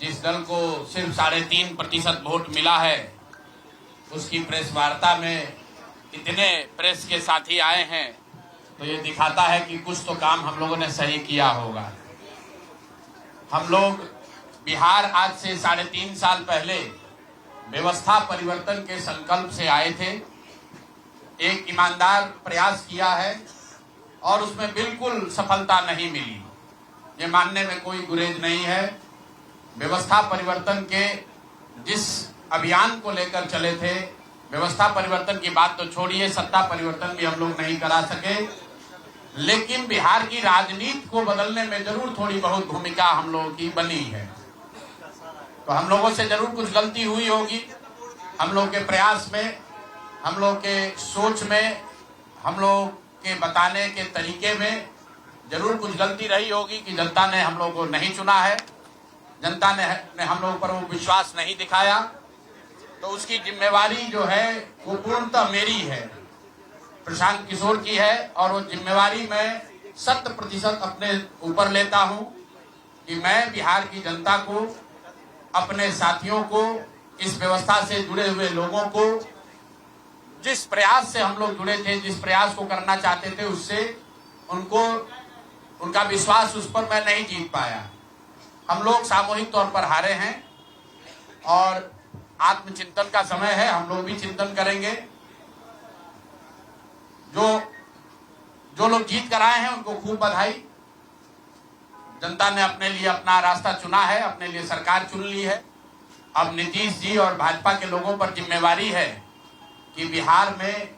जिस दल को सिर्फ 3.5% वोट मिला है, उसकी प्रेस वार्ता में इतने प्रेस के साथी आए हैं, तो ये दिखाता है कि कुछ तो काम हम लोगों ने सही किया होगा। हम लोग बिहार आज से 3.5 साल पहले व्यवस्था परिवर्तन के संकल्प से आए थे। एक ईमानदार प्रयास किया है और उसमें बिल्कुल सफलता नहीं मिली, ये मानने में कोई गुरेज नहीं है। व्यवस्था परिवर्तन के जिस अभियान को लेकर चले थे, व्यवस्था परिवर्तन की बात तो छोड़िए, सत्ता परिवर्तन भी हम लोग नहीं करा सके, लेकिन बिहार की राजनीति को बदलने में जरूर थोड़ी बहुत भूमिका हम लोगों की बनी है। तो हम लोगों से जरूर कुछ गलती हुई होगी, हम लोग के प्रयास में, हम लोग के सोच में, हम लोग के बताने के तरीके में जरूर कुछ गलती रही होगी कि जनता ने हम लोग को नहीं चुना है, जनता ने हम लोगों पर वो विश्वास नहीं दिखाया। तो उसकी जिम्मेवारी जो है वो पूर्णतः मेरी है, प्रशांत किशोर की है, और वो जिम्मेवारी मैं 100% अपने ऊपर लेता हूं कि मैं बिहार की जनता को, अपने साथियों को, इस व्यवस्था से जुड़े हुए लोगों को, जिस प्रयास से हम लोग जुड़े थे, जिस प्रयास को करना चाहते थे, उससे उनका विश्वास उस पर मैं नहीं जीत पाया। हम लोग सामूहिक तौर पर हारे हैं और आत्मचिंतन का समय है, हम लोग भी चिंतन करेंगे। जो लोग जीत कर आए हैं उनको खूब बधाई। जनता ने अपने लिए अपना रास्ता चुना है, अपने लिए सरकार चुन ली है। अब नीतीश जी और भाजपा के लोगों पर जिम्मेवारी है कि बिहार में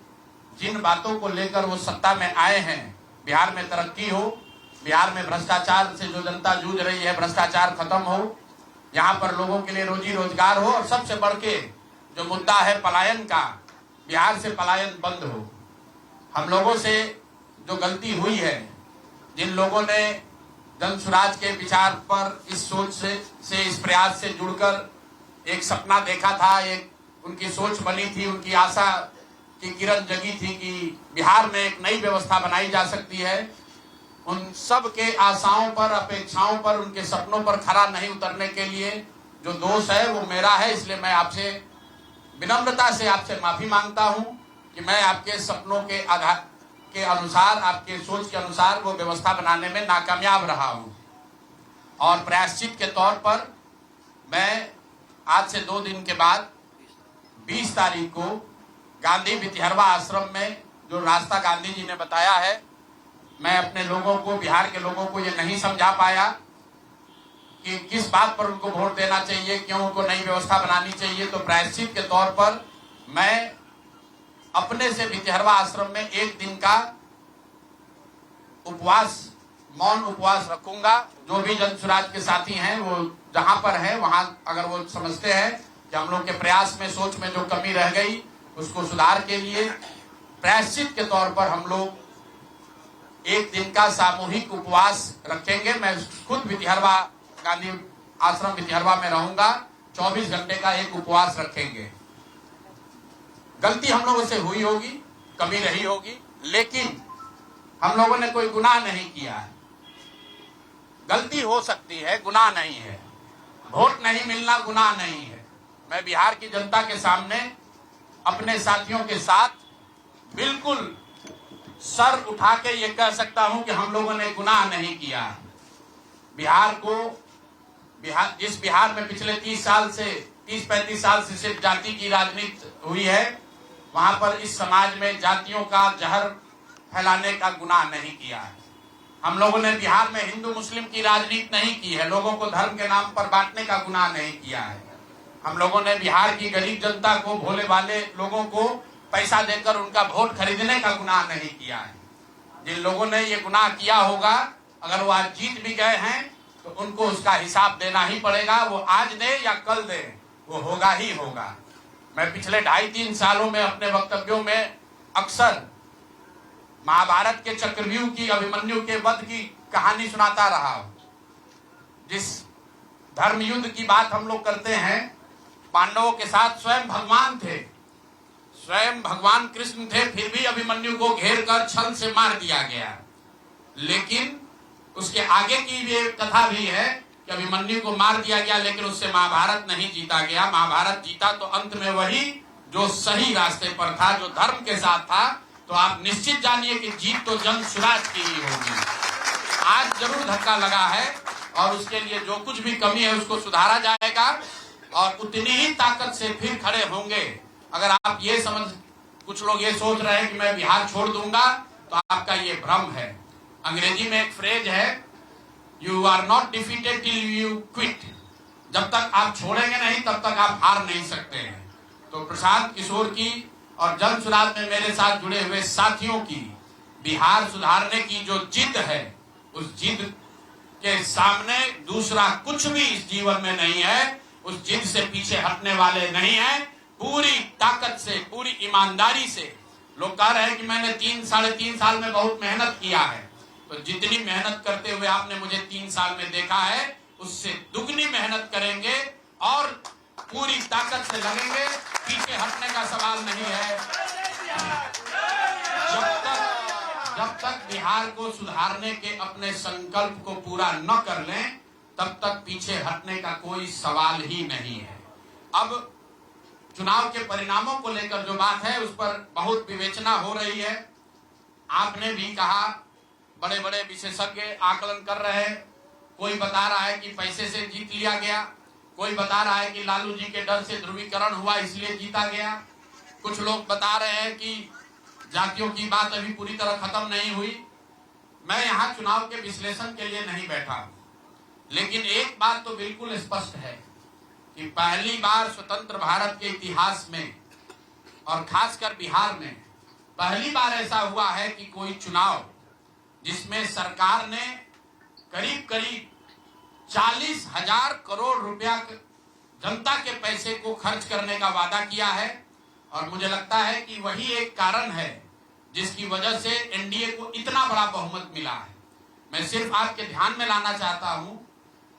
जिन बातों को लेकर वो सत्ता में आए हैं, बिहार में तरक्की हो, बिहार में भ्रष्टाचार से जो जनता जूझ रही है, भ्रष्टाचार खत्म हो, यहाँ पर लोगों के लिए रोजी रोजगार हो, और सबसे बढ़ के जो मुद्दा है पलायन का, बिहार से पलायन बंद हो। हम लोगों से जो गलती हुई है, जिन लोगों ने जन स्वराज के विचार पर इस सोच से इस प्रयास से जुड़कर एक सपना देखा था, एक उनकी सोच बनी थी, उनकी आशा की किरण जगी थी कि बिहार में एक नई व्यवस्था बनाई जा सकती है, उन सब के आशाओं पर, अपेक्षाओं पर, उनके सपनों पर खरा नहीं उतरने के लिए जो दोष है वो मेरा है। इसलिए मैं आपसे विनम्रता से आपसे माफी मांगता हूं कि मैं आपके सपनों के आधार के अनुसार, आपके सोच के अनुसार वो व्यवस्था बनाने में नाकामयाब रहा हूं। और प्रायश्चित के तौर पर मैं आज से 2 दिन के बाद 20 तारीख को गांधी वितिहरवा आश्रम में जो रास्ता गांधी जी ने बताया है, मैं अपने लोगों को, बिहार के लोगों को ये नहीं समझा पाया कि किस बात पर उनको वोट देना चाहिए, क्यों उनको नई व्यवस्था बनानी चाहिए। तो प्रायश्चित के तौर पर मैं अपने से वितिहरवा आश्रम में 1 दिन का उपवास, मौन उपवास रखूंगा। जो भी जन स्वराज के साथी हैं वो जहां पर है वहां, अगर वो समझते हैं कि हम लोग के प्रयास में, सोच में जो कमी रह गई, उसको सुधार के लिए प्रायश्चित के तौर पर हम लोग 1 दिन का सामूहिक उपवास रखेंगे। मैं खुद वितिहरवा, गांधी आश्रम वितिहरवा में रहूंगा, 24 घंटे का एक उपवास रखेंगे। गलती हम लोगों से हुई होगी, कमी रही होगी, लेकिन हम लोगों ने कोई गुनाह नहीं किया है। गलती हो सकती है, गुनाह नहीं है। वोट नहीं मिलना गुनाह नहीं है। मैं बिहार की जनता के सामने अपने साथियों के साथ बिल्कुल सर उठा के ये कह सकता हूं कि हम लोगों ने गुनाह नहीं किया। जिस बिहार में पिछले 30-35 साल से सिर्फ जाति की राजनीति हुई है, वहां पर इस समाज में जातियों का जहर फैलाने का गुनाह नहीं किया है। हम लोगों ने बिहार में हिंदू मुस्लिम की राजनीति नहीं की है, लोगों को धर्म के नाम पर बांटने का गुनाह नहीं किया है। हम लोगों ने बिहार की गरीब जनता को, भोले भाले लोगों को पैसा देकर उनका वोट खरीदने का गुनाह नहीं किया है। जिन लोगों ने ये गुनाह किया होगा, अगर वो आज जीत भी गए हैं तो उनको उसका हिसाब देना ही पड़ेगा। वो आज दे या कल दे, वो होगा ही होगा। मैं पिछले 2.5-3 सालों में अपने वक्तव्यों में अक्सर महाभारत के चक्रव्यूह की, अभिमन्यु के वध की कहानी सुनाता रहा हूं। जिस धर्म युद्ध की बात हम लोग करते हैं, पांडवों के साथ स्वयं भगवान थे, स्वयं भगवान कृष्ण थे, फिर भी अभिमन्यु को घेर कर छल से मार दिया गया। लेकिन उसके आगे की भी एक कथा भी है कि अभिमन्यु को मार दिया गया लेकिन उससे महाभारत नहीं जीता गया। महाभारत जीता तो अंत में वही जो सही रास्ते पर था, जो धर्म के साथ था। तो आप निश्चित जानिए कि जीत तो जंग स्वराज की ही होगी। आज जरूर धक्का लगा है और उसके लिए जो कुछ भी कमी है उसको सुधारा जाएगा और उतनी ही ताकत से फिर खड़े होंगे। अगर आप ये कुछ लोग ये सोच रहे हैं कि मैं बिहार छोड़ दूंगा, तो आपका ये भ्रम है। अंग्रेजी में एक फ्रेज है, you are not defeated till you quit. जब तक आप छोड़ेंगे नहीं तब तक आप हार नहीं सकते हैं। तो प्रशांत किशोर की और जन स्वराज में मेरे साथ जुड़े हुए साथियों की बिहार सुधारने की जो जिद है, उस जिद के सामने दूसरा कुछ भी इस जीवन में नहीं है। उस जिद से पीछे हटने वाले नहीं है। पूरी ताकत से, पूरी ईमानदारी से। लोग कह रहे हैं कि मैंने 3-3.5 साल में बहुत मेहनत किया है। तो जितनी मेहनत करते हुए आपने मुझे 3 साल में देखा है, उससे दुगनी मेहनत करेंगे और पूरी ताकत से लगेंगे। पीछे हटने का सवाल नहीं है। जब तक बिहार को सुधारने के अपने संकल्प को पूरा न कर लें, तब तक पीछे हटने का कोई सवाल ही नहीं है। अब चुनाव के परिणामों को लेकर जो बात है उस पर बहुत विवेचना हो रही है। आपने भी कहा, बड़े बड़े विशेषज्ञ आकलन कर रहे हैं। कोई बता रहा है कि पैसे से जीत लिया गया, कोई बता रहा है कि लालू जी के डर से ध्रुवीकरण हुआ इसलिए जीता गया। कुछ लोग बता रहे हैं कि जातियों की बात अभी पूरी तरह खत्म नहीं हुई। मैं यहाँ चुनाव के विश्लेषण के लिए नहीं बैठा, लेकिन एक बात तो बिल्कुल स्पष्ट है कि पहली बार स्वतंत्र भारत के इतिहास में और खासकर बिहार में पहली बार ऐसा हुआ है कि कोई चुनाव जिसमें सरकार ने करीब करीब 40,000 करोड़ रुपया जनता के पैसे को खर्च करने का वादा किया है। और मुझे लगता है कि वही एक कारण है जिसकी वजह से एनडीए को इतना बड़ा बहुमत मिला है। मैं सिर्फ आपके ध्यान में लाना चाहता हूं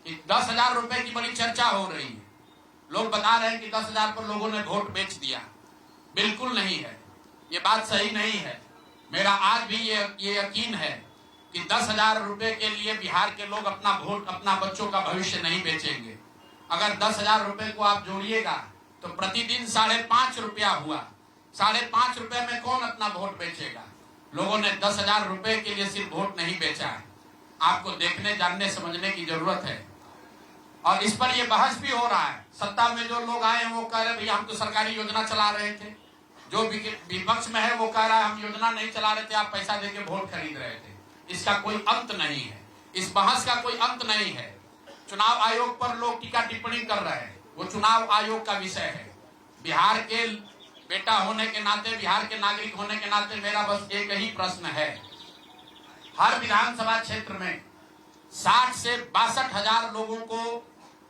कि 10,000 रुपए की बड़ी चर्चा हो रही है। लोग बता रहे हैं कि 10,000 पर लोगों ने वोट बेच दिया। बिल्कुल नहीं है, ये बात सही नहीं है। मेरा आज भी ये यकीन है कि 10,000 रुपए के लिए बिहार के लोग अपना वोट, अपना बच्चों का भविष्य नहीं बेचेंगे। अगर 10,000 रुपए को आप जोड़िएगा तो प्रतिदिन 5.5 रुपया हुआ। 5.5 रुपए में कौन अपना वोट बेचेगा? लोगों ने 10,000 रुपए के लिए सिर्फ वोट नहीं बेचा है। आपको देखने, जानने, समझने की जरूरत है। और इस पर ये बहस भी हो रहा है। सत्ता में जो लोग आए हैं वो कह रहे भैया हम तो सरकारी योजना चला रहे थे। जो विपक्ष में है वो कह रहा है हम योजना नहीं चला रहे थे, आप पैसा देके वोट खरीद रहे थे। इसका कोई अंत नहीं है, इस बहस का कोई अंत नहीं है। चुनाव आयोग पर लोग टीका टिप्पणी कर रहे हैं, वो चुनाव आयोग का विषय है। बिहार के बेटा होने के नाते, बिहार के नागरिक होने के नाते मेरा बस एक ही प्रश्न है। हर विधानसभा क्षेत्र में 60 से 62,000 लोगों को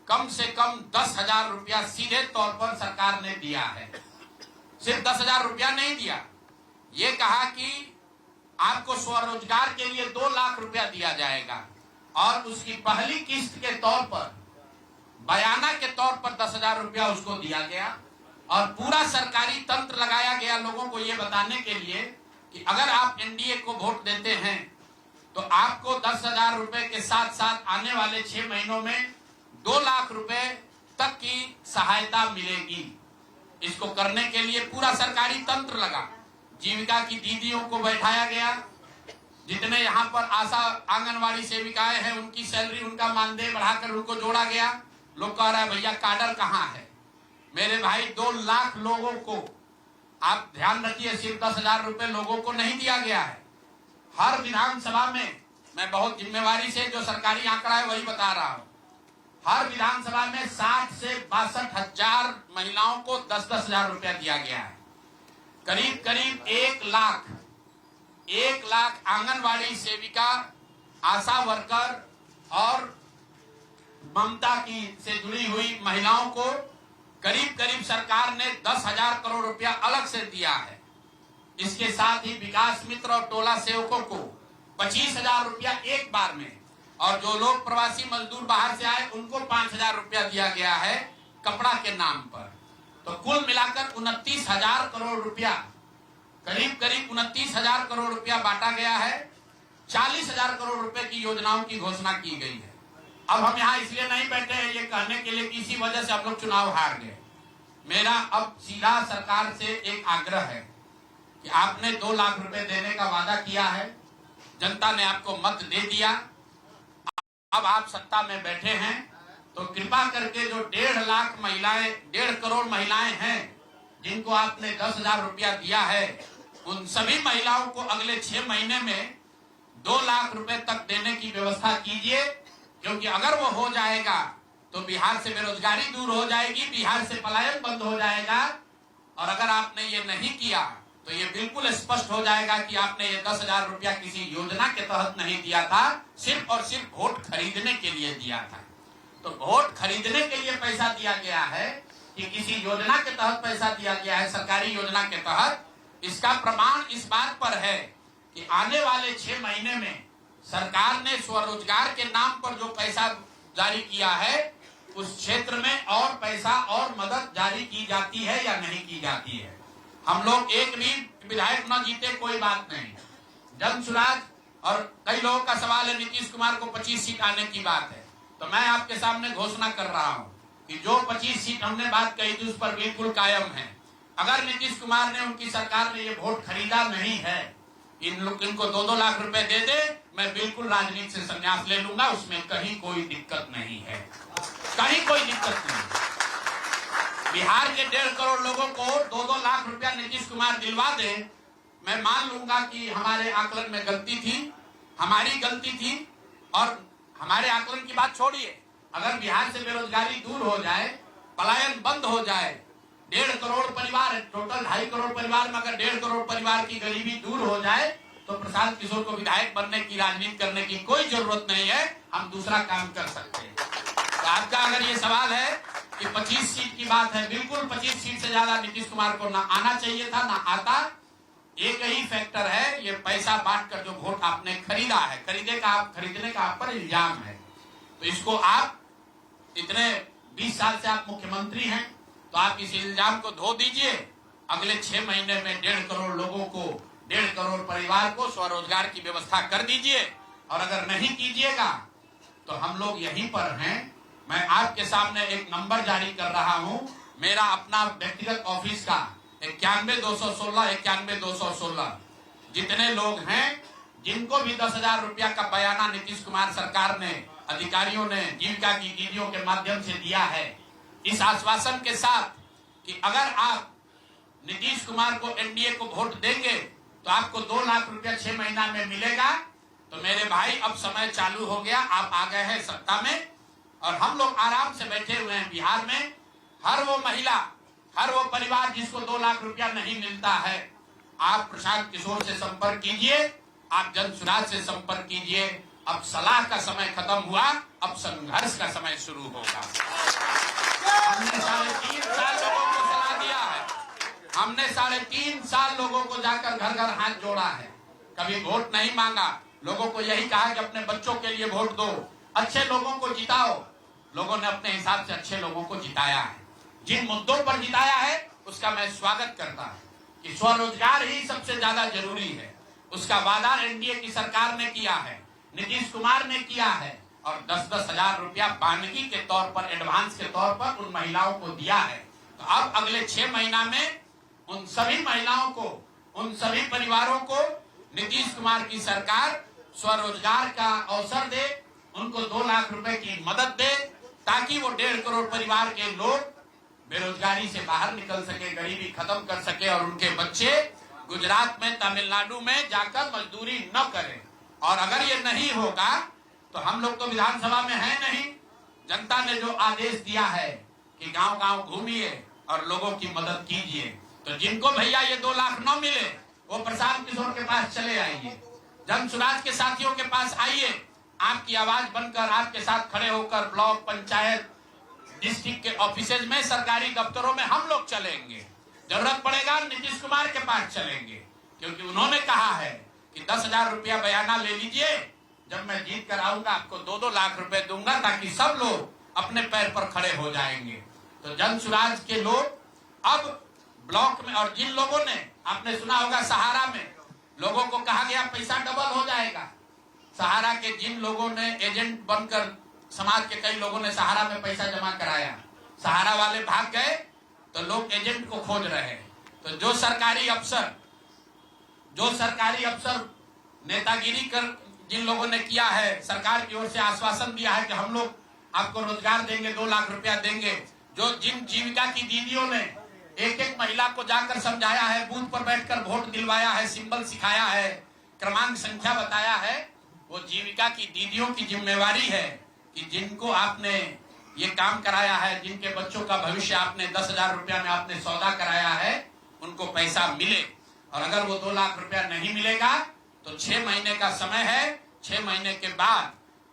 कम से कम 10,000 रुपया सीधे तौर पर सरकार ने दिया है। सिर्फ 10,000 रुपया नहीं दिया, ये कहा कि आपको स्वरोजगार के लिए 2 लाख रुपया दिया जाएगा और उसकी पहली किस्त के तौर पर, बयाना के तौर पर 10,000 रुपया उसको दिया गया। और पूरा सरकारी तंत्र लगाया गया लोगों को ये बताने के लिए कि अगर आप एनडीए को वोट देते हैं तो आपको 10,000 रुपए के साथ साथ आने वाले 6 महीनों में 2 लाख रुपए तक की सहायता मिलेगी। इसको करने के लिए पूरा सरकारी तंत्र लगा। जीविका की दीदियों को बैठाया गया। जितने यहाँ पर आशा आंगनवाड़ी सेविकाएं हैं उनकी सैलरी, उनका मानदेय बढ़ाकर उनको जोड़ा गया। लोग कह रहे हैं भैया काडर कहाँ है? मेरे भाई 2 लाख लोगों को, आप ध्यान रखिए, सिर्फ 10,000 रुपए लोगों को नहीं दिया गया है। हर विधानसभा में, मैं बहुत जिम्मेवारी से जो सरकारी आंकड़ा है वही बता रहा हूं, हर विधानसभा में 60 से 62,000 महिलाओं को 10-10,000 रुपया दिया गया है। करीब करीब 1 लाख आंगनवाड़ी सेविका, आशा वर्कर और ममता की से जुड़ी हुई महिलाओं को करीब करीब सरकार ने 10,000 करोड़ रुपया अलग से दिया है। इसके साथ ही विकास मित्र और टोला सेवकों को 25,000 रुपया एक बार में, और जो लोग प्रवासी मजदूर बाहर से आए उनको 5,000 रुपया दिया गया है कपड़ा के नाम पर। तो कुल मिलाकर 29,000 करोड़ रुपया, करीब करीब 29,000 करोड़ रुपया बांटा गया है। 40,000 करोड़ रुपए की योजनाओं की घोषणा की गई है। अब हम यहाँ इसलिए नहीं बैठे हैं ये कहने के लिए कि इसी वजह से हम लोग चुनाव हार गए। मेरा अब सीधा सरकार से एक आग्रह है कि आपने 2 लाख रुपए देने का वादा किया है, जनता ने आपको मत दे दिया, अब आप सत्ता में बैठे हैं, तो कृपा करके जो 1.5 लाख महिलाएं, 1.5 करोड़ महिलाएं हैं जिनको आपने 10,000 रुपया दिया है, उन सभी महिलाओं को अगले 6 महीने में 2 लाख रुपए तक देने की व्यवस्था कीजिए। क्योंकि अगर वो हो जाएगा तो बिहार से बेरोजगारी दूर हो जाएगी, बिहार से पलायन बंद हो जाएगा। और अगर आपने ये नहीं किया तो ये बिल्कुल स्पष्ट हो जाएगा कि आपने ये 10,000 रुपया किसी योजना के तहत नहीं दिया था, सिर्फ और सिर्फ वोट खरीदने के लिए दिया था। तो वोट खरीदने के लिए पैसा दिया गया है कि किसी योजना के तहत पैसा दिया गया है, सरकारी योजना के तहत। इसका प्रमाण इस बात पर है कि आने वाले 6 महीने में सरकार ने स्वरोजगार के नाम पर जो पैसा जारी किया है, उस क्षेत्र में और पैसा और मदद जारी की जाती है या नहीं की जाती है। हम लोग एक भी विधायक न जीते कोई बात नहीं, जन सुराज। और कई लोगों का सवाल है नीतीश कुमार को 25 सीट आने की बात है, तो मैं आपके सामने घोषणा कर रहा हूं कि जो 25 सीट हमने बात कही थी उस पर बिल्कुल कायम है। अगर नीतीश कुमार ने, उनकी सरकार ने ये वोट खरीदा नहीं है, इनको 2-2 लाख रुपए दे दे, मैं बिल्कुल राजनीति से संन्यास ले लूंगा, उसमें कहीं कोई दिक्कत नहीं है, कहीं कोई दिक्कत नहीं। बिहार के 1.5 करोड़ लोगों को 2-2 लाख रुपया नीतीश कुमार दिलवा दे, मैं मान लूंगा कि हमारे आकलन में गलती थी, हमारी गलती थी। और हमारे आकलन की बात छोड़िए, अगर बिहार से बेरोजगारी दूर हो जाए, पलायन बंद हो जाए, 1.5 करोड़ परिवार है, टोटल 2.5 करोड़ परिवार में अगर 1.5 करोड़ परिवार की गरीबी दूर हो जाए, तो प्रशांत किशोर को विधायक बनने की, राजनीति करने की कोई जरूरत नहीं है, हम दूसरा काम कर सकते हैं। तो आपका अगर ये सवाल है कि 25 सीट की बात है, बिल्कुल 25 सीट से ज्यादा नीतीश कुमार को ना आना चाहिए था, ना आता। एक ही फैक्टर है, ये पैसा बांटकर जो वोट आपने खरीदा है, खरीदने का आप पर इल्जाम है। तो इसको आप इतने 20 साल से आप मुख्यमंत्री हैं, तो आप इस इल्जाम को धो दीजिए। अगले 6 महीने में 1.5 करोड़ लोगों को, 1.5 करोड़ परिवार को स्वरोजगार की व्यवस्था कर दीजिए। और अगर नहीं कीजिएगा तो हम लोग यहीं पर हैं। मैं आपके सामने एक नंबर जारी कर रहा हूं, मेरा अपना व्यक्तिगत ऑफिस का 91-216 जितने लोग हैं जिनको भी 10,000 रुपया का बयाना नीतीश कुमार सरकार ने, अधिकारियों ने जीविका की दीदियों के माध्यम से दिया है, इस आश्वासन के साथ कि अगर आप नीतीश कुमार को, एनडीए को वोट देंगे तो आपको 2 लाख रुपया 6 महीना में मिलेगा। तो मेरे भाई, अब समय चालू हो गया, आप आ गए हैं सत्ता में और हम लोग आराम से बैठे हुए हैं बिहार में। हर वो महिला, हर वो परिवार जिसको 2 लाख रुपया नहीं मिलता है, आप प्रशांत किशोर से संपर्क कीजिए, आप जन सुराज से संपर्क कीजिए। अब सलाह का समय खत्म हुआ, अब संघर्ष का समय शुरू होगा। हमने 3.5 साल लोगों को सलाह दिया है, हमने 3.5 साल लोगों को जाकर घर घर हाथ जोड़ा है, कभी वोट नहीं मांगा। लोगों को यही कहा कि अपने बच्चों के लिए वोट दो, अच्छे लोगों को जिताओ। लोगों ने अपने हिसाब से अच्छे लोगों को जिताया है। जिन मुद्दों पर जिताया है उसका मैं स्वागत करता हूं कि स्वरोजगार ही सबसे ज्यादा जरूरी है। उसका वादा एनडीए की सरकार ने किया है, नीतीश कुमार ने किया है, और 10-10 हजार रुपया बानगी के तौर पर, एडवांस के तौर पर उन महिलाओं को दिया है। तो अब अगले 6 महीना में उन सभी महिलाओं को, उन सभी परिवारों को नीतीश कुमार की सरकार स्वरोजगार का अवसर दे, उनको 2 लाख रुपए की मदद दे, ताकि वो 1.5 करोड़ परिवार के लोग बेरोजगारी से बाहर निकल सके, गरीबी खत्म कर सके और उनके बच्चे गुजरात में, तमिलनाडु में जाकर मजदूरी न करें। और अगर ये नहीं होगा तो हम लोग तो विधानसभा में है नहीं, जनता ने जो आदेश दिया है कि गांव-गांव घूमिए और लोगों की मदद कीजिए। तो जिनको भैया ये 2 लाख न मिले वो प्रशांत किशोर के पास चले आइए, जन सुराज के साथियों के पास आइए, आपकी आवाज बनकर, आपके साथ खड़े होकर ब्लॉक, पंचायत, डिस्ट्रिक्ट के ऑफिसेज में, सरकारी दफ्तरों में हम लोग चलेंगे। जरूरत पड़ेगा नीतीश कुमार के पास चलेंगे, क्योंकि उन्होंने कहा है कि 10,000 रुपया बयाना ले लीजिए, जब मैं जीत कर आऊंगा आपको 2-2 लाख रुपए दूंगा, ताकि सब लोग अपने पैर पर खड़े हो जाएंगे। तो जन सुराज के लोग अब ब्लॉक में, और जिन लोगों ने, आपने सुना होगा सहारा में लोगों को कहा गया पैसा डबल हो जाएगा, सहारा के जिन लोगों ने एजेंट बनकर समाज के कई लोगों ने सहारा में पैसा जमा कराया, सहारा वाले भाग गए तो लोग एजेंट को खोज रहे हैं। तो जो सरकारी अफसर नेतागिरी कर जिन लोगों ने किया है, सरकार की ओर से आश्वासन दिया है कि हम लोग आपको रोजगार देंगे, 2 लाख रुपया देंगे, जो जिन जीविका की दीदियों ने एक एक महिला को जाकर समझाया है, बूथ पर बैठकर वोट दिलवाया है, सिंबल सिखाया है, क्रमांक संख्या बताया है, वो जीविका की दीदियों की जिम्मेवारी है कि जिनको आपने ये काम कराया है, जिनके बच्चों का भविष्य आपने 10,000 रुपया में आपने सौदा कराया है, उनको पैसा मिले। और अगर वो 2 लाख रुपया नहीं मिलेगा तो 6 महीने का समय है। 6 महीने के बाद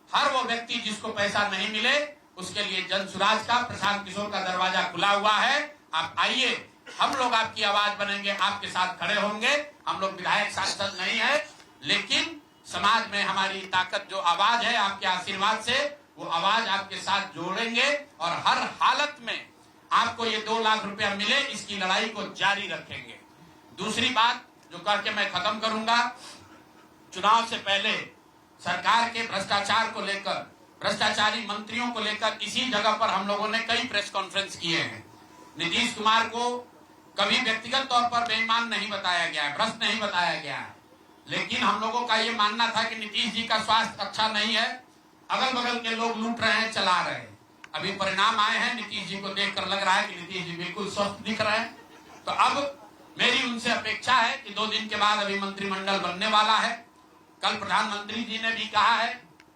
हर वो व्यक्ति जिसको पैसा नहीं मिले उसके लिए जन सुराज का, प्रशांत किशोर का दरवाजा खुला हुआ है। आप आइए, हम लोग आपकी आवाज बनेंगे, आपके साथ खड़े होंगे। हम लोग विधायक सांसद नहीं है, लेकिन समाज में हमारी ताकत जो आवाज है, आपके आशीर्वाद से वो आवाज आपके साथ जोड़ेंगे और हर हालत में आपको ये 2 लाख रुपया मिले, इसकी लड़ाई को जारी रखेंगे। दूसरी बात जो करके मैं खत्म करूंगा, चुनाव से पहले सरकार के भ्रष्टाचार को लेकर, भ्रष्टाचारी मंत्रियों को लेकर इसी जगह पर हम लोगों ने कई प्रेस कॉन्फ्रेंस किए हैं। नीतीश कुमार को कभी व्यक्तिगत तौर पर बेईमान नहीं बताया गया है, भ्रष्ट नहीं बताया गया है, लेकिन हम लोगों का ये मानना था कि नीतीश जी का स्वास्थ्य अच्छा नहीं है, अगल बगल के लोग लूट रहे हैं, चला रहे हैं। अभी परिणाम आए हैं, नीतीश जी को देखकर लग रहा है कि नीतीश जी बिल्कुल स्वस्थ दिख रहे हैं। तो अब मेरी उनसे अपेक्षा है कि 2 दिन के बाद अभी मंत्रिमंडल बनने वाला है। कल प्रधानमंत्री जी ने भी कहा है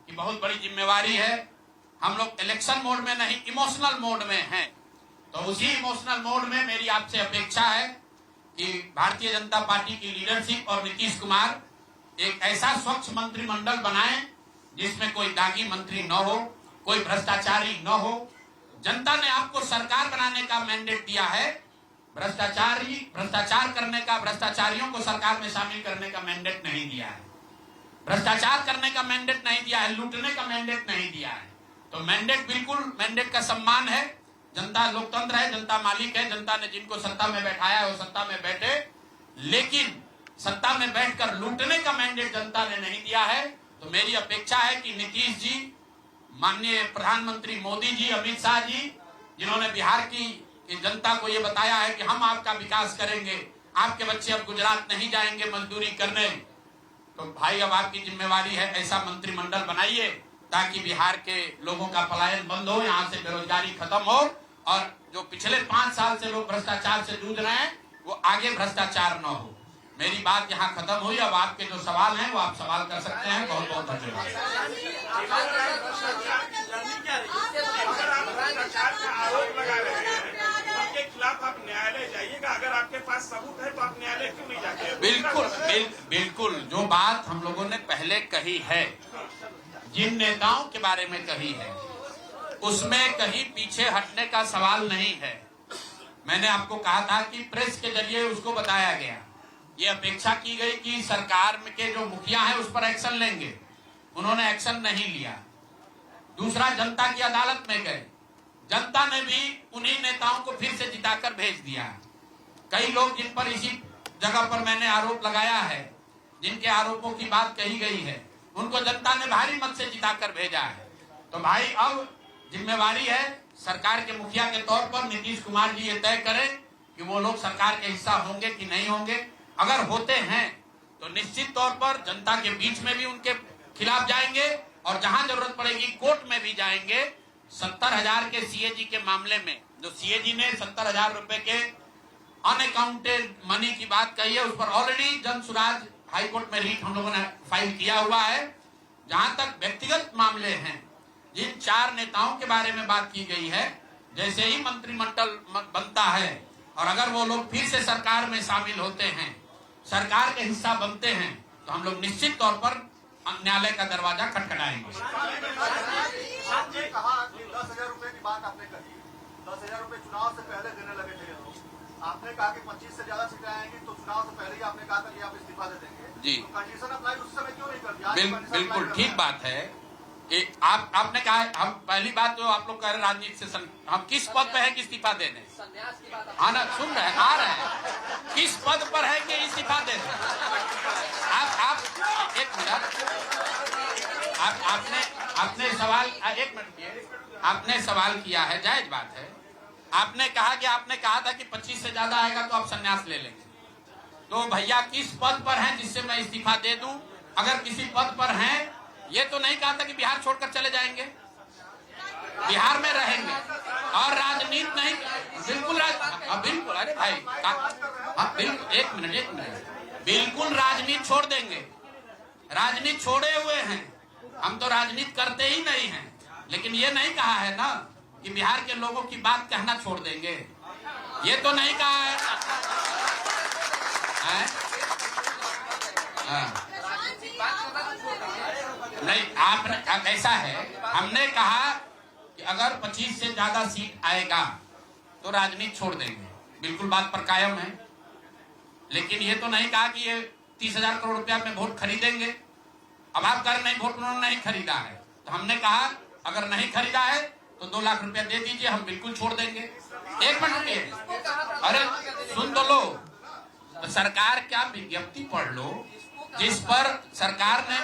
कि बहुत बड़ी जिम्मेवारी है, हम लोग इलेक्शन मोड में नहीं, इमोशनल मोड में हैं। तो उसी इमोशनल मोड में मेरी आपसे अपेक्षा है कि भारतीय जनता पार्टी की लीडरशिप और नीतीश कुमार एक ऐसा स्वच्छ मंत्रिमंडल बनाएं जिसमें कोई दागी मंत्री न हो, कोई भ्रष्टाचारी न हो। जनता ने आपको सरकार बनाने का मैंडेट दिया है, भ्रष्टाचार करने का, भ्रष्टाचारियों को सरकार में शामिल करने का मैंडेट नहीं दिया है, भ्रष्टाचार करने का मैंडेट नहीं दिया है, लूटने का मैंडेट नहीं दिया है। तो मैंडेट, बिल्कुल मैंडेट का सम्मान है। जनता लोकतंत्र है, जनता मालिक है, जनता ने जिनको सत्ता में बैठाया है वो सत्ता में बैठे, लेकिन सत्ता में बैठकर लूटने का मैंडेट जनता ने नहीं दिया है। तो मेरी अपेक्षा है कि नीतीश जी, माननीय प्रधानमंत्री मोदी जी, अमित शाह जी, जिन्होंने बिहार की जनता को ये बताया है कि हम आपका विकास करेंगे, आपके बच्चे अब गुजरात नहीं जाएंगे मजदूरी करने, तो भाई अब आपकी जिम्मेवारी है ऐसा मंत्रिमंडल बनाइए ताकि बिहार के लोगों का पलायन बंद हो, यहाँ से बेरोजगारी खत्म हो और जो पिछले 5 साल से लोग भ्रष्टाचार से जूझ रहे हैं वो आगे भ्रष्टाचार न हो। मेरी बात यहाँ खत्म हुई। अब आपके जो सवाल हैं वो आप सवाल कर सकते हैं। बहुत बहुत धन्यवाद। आपके खिलाफ आप न्यायालय जाइएगा, अगर आपके पास सबूत है तो आप न्यायालय क्यों नहीं जाते? बिल्कुल जो बात हम लोगों ने पहले कही है, जिन नेताओं के बारे में कही है, उसमें कहीं पीछे हटने का सवाल नहीं है। मैंने आपको कहा था कि प्रेस के जरिए उसको बताया गया, ये अपेक्षा की गई कि सरकार के जो मुखिया हैं उस पर एक्शन लेंगे, उन्होंने एक्शन नहीं लिया। दूसरा, जनता की अदालत में गए, जनता ने भी उन्हीं नेताओं को फिर से जिताकर भेज दिया। कई लोग जिन पर इसी जगह पर मैंने आरोप लगाया है, जिनके आरोपों की बात कही गई है, उनको जनता ने भारी मत से जिताकर भेजा है। तो भाई अब जिम्मेवारी है सरकार के मुखिया के तौर पर नीतीश कुमार जी ये तय करें कि वो लोग सरकार के हिस्सा होंगे कि नहीं होंगे। अगर होते हैं तो निश्चित तौर पर जनता के बीच में भी उनके खिलाफ जाएंगे और जहां जरूरत पड़ेगी कोर्ट में भी जाएंगे। 70,000 के सीएजी के मामले में जो सीएजी ने 70,000 रुपए के अनअकाउंटेड मनी की बात कही है, उस पर ऑलरेडी जन सुराज हाईकोर्ट में रीट हम लोगों ने फाइल किया हुआ है। जहां तक व्यक्तिगत मामले हैं, जिन 4 नेताओं के बारे में बात की गई है, जैसे ही मंत्रिमंडल बनता है और अगर वो लोग फिर से सरकार में शामिल होते हैं, सरकार के हिस्सा बनते हैं, तो हम लोग निश्चित तौर पर न्यायालय का दरवाजा खटखटाएंगे। आपने कहा कि 10,000 रुपए की बात आपने कही, 10,000 रुपए चुनाव से पहले देने लगे थे लोग। आपने कहा कि 25 से ज्यादा सीटें आएंगी तो चुनाव से पहले ही आपने कहा था कि आप इस्तीफा दे देंगे जी। तो कंडीशन अप्लाई उस समय क्यों नहीं कर दिया? बिल्कुल ठीक बात है कि आपने कहा। हम पहली बात जो आप लोग कह रहे राजनीति से हम किस पद पे है कि इस्तीफा देने, आना सुन रहे हैं, आ रहे हैं, किस पद पर है कि इस्तीफा देने? आप एक मिनट, आपने सवाल, एक मिनट किए, आपने सवाल किया है, जायज बात है। आपने कहा था कि 25 से ज्यादा आएगा तो आप संन्यास ले लेंगे। तो भैया किस पद पर हैं जिससे मैं इस्तीफा दे दूं? अगर किसी पद पर हैं, ये तो नहीं कहा था कि बिहार छोड़कर चले जाएंगे, बिहार में रहेंगे और राजनीति नहीं, बिल्कुल बिल्कुल, अरे भाई बिल्कुल, एक मिनट, बिल्कुल राजनीति छोड़ देंगे, राजनीति छोड़े हुए हैं, हम तो राजनीति करते ही नहीं हैं। लेकिन ये नहीं कहा है ना कि बिहार के लोगों की बात कहना छोड़ देंगे, ये तो नहीं कहा है। नहीं, आप ऐसा है, हमने कहा कि अगर 25 से ज्यादा सीट आएगा तो राजनीति छोड़ देंगे, बिल्कुल बात पर कायम है। लेकिन ये तो नहीं कहा कि ये 30,000 करोड़ रुपया में वोट खरीदेंगे। अब आप कह रहे नहीं, वोट उन्होंने नहीं खरीदा है, तो हमने कहा अगर नहीं खरीदा है तो 2 लाख रुपया दे दीजिए, हम बिल्कुल छोड़ देंगे। एक मिनट रुकिए, अरे सुन तो लो, तो सरकार क्या विज्ञप्ति पढ़ लो जिस पर सरकार ने,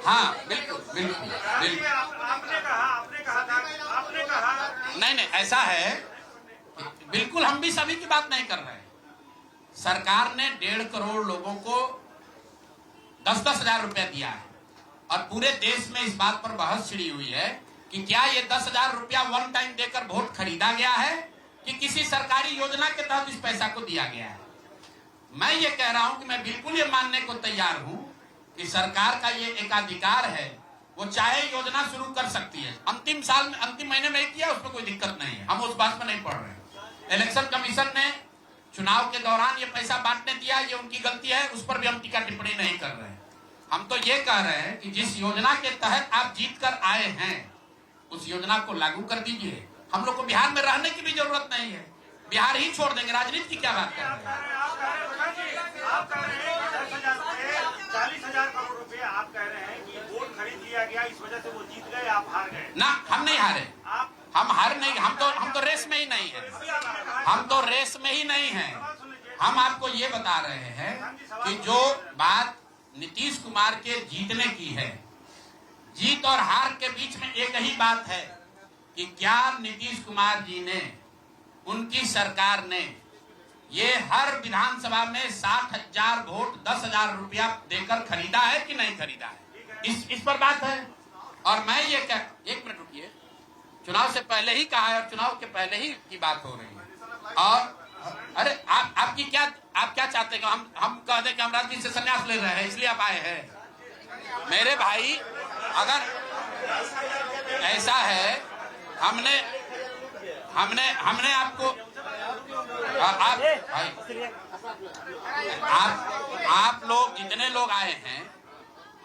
हाँ बिल्कुल बिल्कुल बिल्कुल, आपने कहा नहीं ऐसा है, बिल्कुल हम भी सभी की बात नहीं कर रहे हैं। सरकार ने 1.5 करोड़ लोगों को 10-10 हजार रुपया दिया है और पूरे देश में इस बात पर बहस छिड़ी हुई है कि क्या ये 10,000 रुपया वन टाइम देकर वोट खरीदा गया है कि किसी सरकारी योजना के तहत इस पैसा को दिया गया है। मैं ये कह रहा हूं कि मैं बिल्कुल ये मानने को तैयार हूं कि सरकार का ये एकाधिकार है, वो चाहे योजना शुरू कर सकती है। अंतिम महीने में किया, उसमें कोई दिक्कत नहीं है, हम उस बात में नहीं पड़ रहे। इलेक्शन कमीशन ने चुनाव के दौरान ये पैसा बांटने दिया, ये उनकी गलती है, उस पर भी हम टीका टिप्पणी नहीं कर रहे हैं। हम तो ये कह रहे हैं कि जिस योजना के तहत आप जीत कर आए हैं उस योजना को लागू कर दीजिए। हम लोग को बिहार में रहने की भी जरूरत नहीं है, बिहार ही छोड़ देंगे, राजनीति की क्या बात कर रहे हैं? आप कह रहे हैं कि 40,000 करोड़ रुपए आप कह रहे हैं कि वोट खरीद लिया गया, इस वजह से वो जीत गए, आप हार गए। ना, हम नहीं हारे, हम हार नहीं, हम तो रेस में ही नहीं है, हम तो रेस में ही नहीं है। हम आपको ये बता रहे हैं कि जो बात नीतीश कुमार के जीतने की है, जीत और हार के बीच में एक ही बात है कि क्या नीतीश कुमार जी ने, उनकी सरकार ने ये हर विधानसभा में 60,000 वोट 10,000 रुपया देकर खरीदा है कि नहीं खरीदा है, इस पर बात है। और मैं ये एक मिनट रुकिए, चुनाव से पहले ही कहा है और चुनाव के पहले ही की बात हो रही है। और अरे आप क्या चाहते हैं? हम कह दें कि हम राजनीति से संन्यास ले रहे हैं इसलिए आप आए हैं? मेरे भाई, अगर ऐसा है, हमने आपको, आप लोग जितने लोग आए हैं,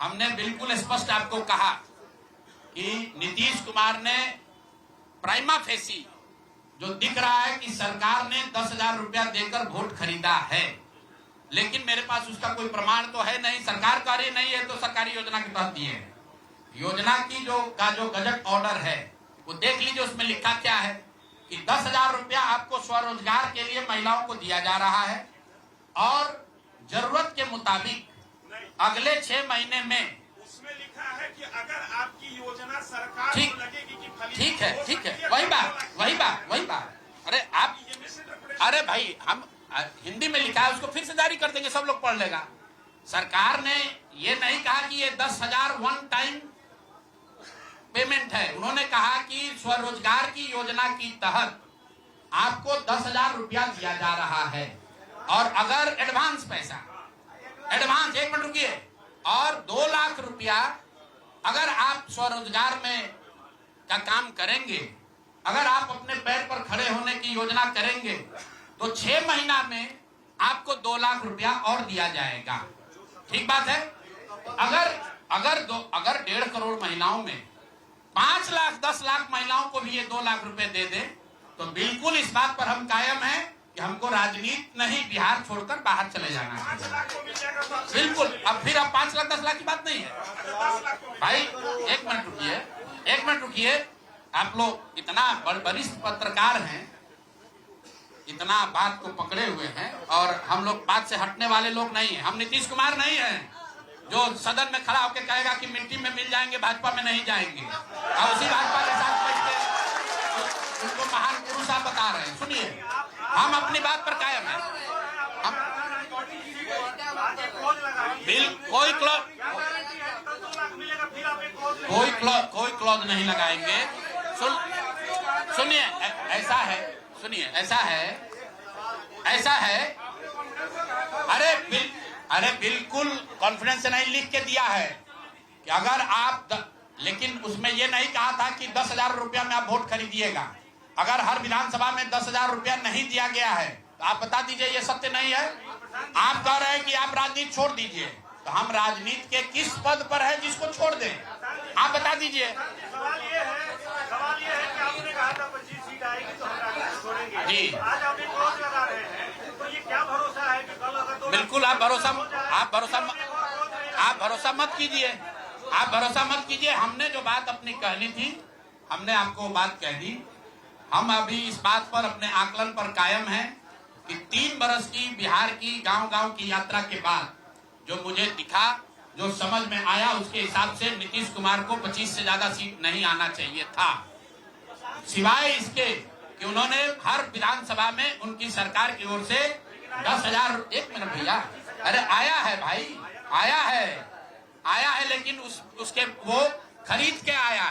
हमने बिल्कुल स्पष्ट आपको कहा कि नीतीश कुमार ने प्राइमा फेसी जो दिख रहा है कि सरकार ने 10,000 रुपया देकर वोट खरीदा है, लेकिन मेरे पास उसका कोई प्रमाण तो है नहीं। सरकार कह रही नहीं है तो सरकारी योजना के तहत दिए हैं। योजना की जो गजट ऑर्डर है वो देख लीजिए, उसमें लिखा क्या है कि 10,000 रुपया आपको स्वरोजगार के लिए महिलाओं को दिया जा रहा है और जरूरत के मुताबिक अगले 6 महीने में, उसमें लिखा है कि अगर आपकी योजना सरकार ठीक, को लगेगी कि ठीक है, वही बात। अरे भाई, हम हिंदी में लिखा है, उसको फिर से जारी कर देंगे, सब लोग पढ़ लेगा। सरकार ने ये नहीं कहा कि ये 10,000 वन टाइम पेमेंट है, उन्होंने कहा कि स्वरोजगार की योजना के तहत आपको 10,000 रुपया दिया जा रहा है और अगर एडवांस पैसा, एक मिनट रुकिए, और 2 लाख रुपया अगर आप स्वरोजगार में का काम करेंगे, अगर आप अपने पैर पर खड़े होने की योजना करेंगे तो 6 महीना में आपको 2 लाख रुपया और दिया जाएगा। ठीक बात है? अगर 1.5 करोड़ महिलाओं में 5 लाख 10 लाख महिलाओं को भी ये 2 लाख रुपए दे दे तो बिल्कुल इस बात पर हम कायम हैं कि हमको राजनीति नहीं, बिहार छोड़कर बाहर चले जाना है। बिल्कुल, अब 5 लाख 10 लाख की बात नहीं है भाई। एक मिनट रुकिए, आप लोग इतना वरिष्ठ पत्रकार हैं, इतना बात को पकड़े हुए हैं और हम लोग बात से हटने वाले लोग नहीं हैं। हम नीतीश कुमार नहीं हैं, जो सदन में खड़ा होकर कहेगा कि मिट्टी में मिल जाएंगे, भाजपा में नहीं जाएंगे, और उसी भाजपा के साथ बैठते उनको महान पुरुष आप बता रहे हैं। सुनिए, हम अपनी बात पर कायम है। कोई क्लॉज नहीं लगाएंगे। सुनिए, ऐसा है। अरे बिल्कुल कॉन्फिडेंस नहीं लिख के दिया है कि अगर आप लेकिन उसमें ये नहीं कहा था कि 10,000 रुपया में आप वोट खरीदिएगा। अगर हर विधानसभा में 10,000 रुपया नहीं दिया गया है तो आप बता दीजिए, ये सत्य नहीं है। आप कह रहे हैं कि आप राजनीति छोड़ दीजिए, तो हम राजनीति के किस पद पर है जिसको छोड़ दें? आप बता दीजिए। सवाल ये है कि आपने कहा था 25 सीट आएगी तो हम राजनीति छोड़ेंगे जी। आज आप एक क्लॉज लगा रहे हैं, तो ये क्या भरोसा है कि कल अगर बिल्कुल आप भरोसा मत कीजिए। हमने जो बात अपनी कहनी थी, हमने आपको बात कह दी। हम अभी इस बात पर अपने आकलन पर कायम हैं कि 3 बरस की बिहार की गांव-गांव की यात्रा के बाद जो मुझे दिखा, जो समझ में आया, उसके हिसाब से नीतीश कुमार को 25 से ज्यादा सीट नहीं आना चाहिए था। सिवाय इसके कि उन्होंने हर विधानसभा में उनकी सरकार की ओर से 10,000। एक मिनट भैया, अरे आया है भाई, आया है, लेकिन उसके वो खरीद के आया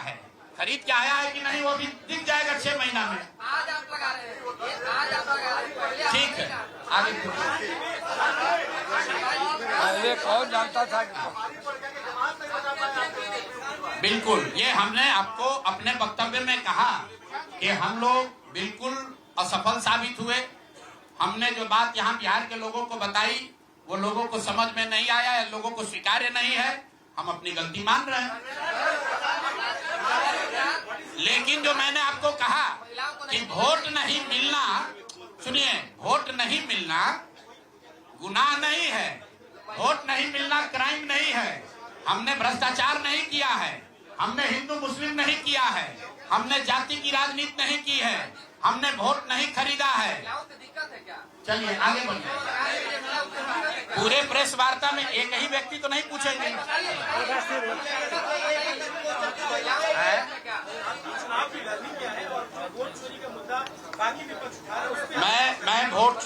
है कि नहीं वो भी दिख जाएगा 6 महीना में। आज आप लगा रहे हैं, ठीक है, आगे पहले कौन जानता था? बिल्कुल, ये हमने आपको अपने वक्तव्य में कहा कि हम लोग बिल्कुल असफल साबित हुए। हमने जो बात यहाँ बिहार के लोगों को बताई वो लोगों को समझ में नहीं आया है, लोगों को स्वीकार्य नहीं है। हम अपनी गलती मान रहे हैं। लेकिन जो मैंने आपको कहा कि वोट नहीं मिलना, सुनिए, वोट नहीं मिलना गुनाह नहीं है, वोट नहीं मिलना क्राइम नहीं है। हमने भ्रष्टाचार नहीं किया है, हमने हिंदू मुस्लिम नहीं किया है, हमने जाति की राजनीति नहीं की है, हमने वोट नहीं खरीदा है। चलिए आगे बढ़िए। पूरे प्रेस वार्ता में एक ही व्यक्ति तो नहीं पूछेंगे। मैं वोट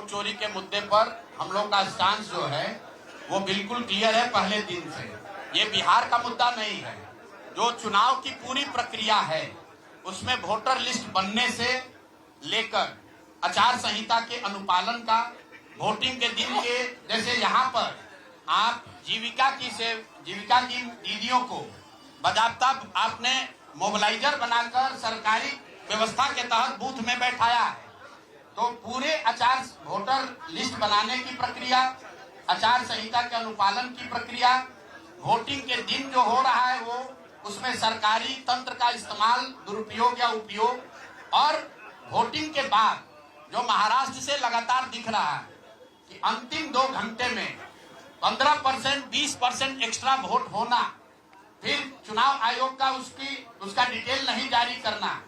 चोरी के मुद्दे पर हम लोग का स्टांस जो है वो बिल्कुल क्लियर है पहले दिन से। ये बिहार का मुद्दा नहीं है। जो चुनाव की पूरी प्रक्रिया है उसमें वोटर लिस्ट बनने से लेकर आचार संहिता के अनुपालन का, वोटिंग के दिन के, जैसे यहाँ पर आप जीविका की दीदियों को बाकायदा आपने मोबिलाइजर बनाकर सरकारी व्यवस्था के तहत बूथ में बैठाया है। तो पूरे वोटर लिस्ट बनाने की प्रक्रिया, आचार संहिता के अनुपालन की प्रक्रिया, वोटिंग के दिन जो हो रहा है वो उसमें सरकारी तंत्र का इस्तेमाल, दुरुपयोग या उपयोग, और वोटिंग के बाद जो महाराष्ट्र से लगातार दिख रहा है कि अंतिम 2 घंटे में 15%, 20% एक्स्ट्रा वोट होना, फिर चुनाव आयोग का उसका डिटेल नहीं जारी करना,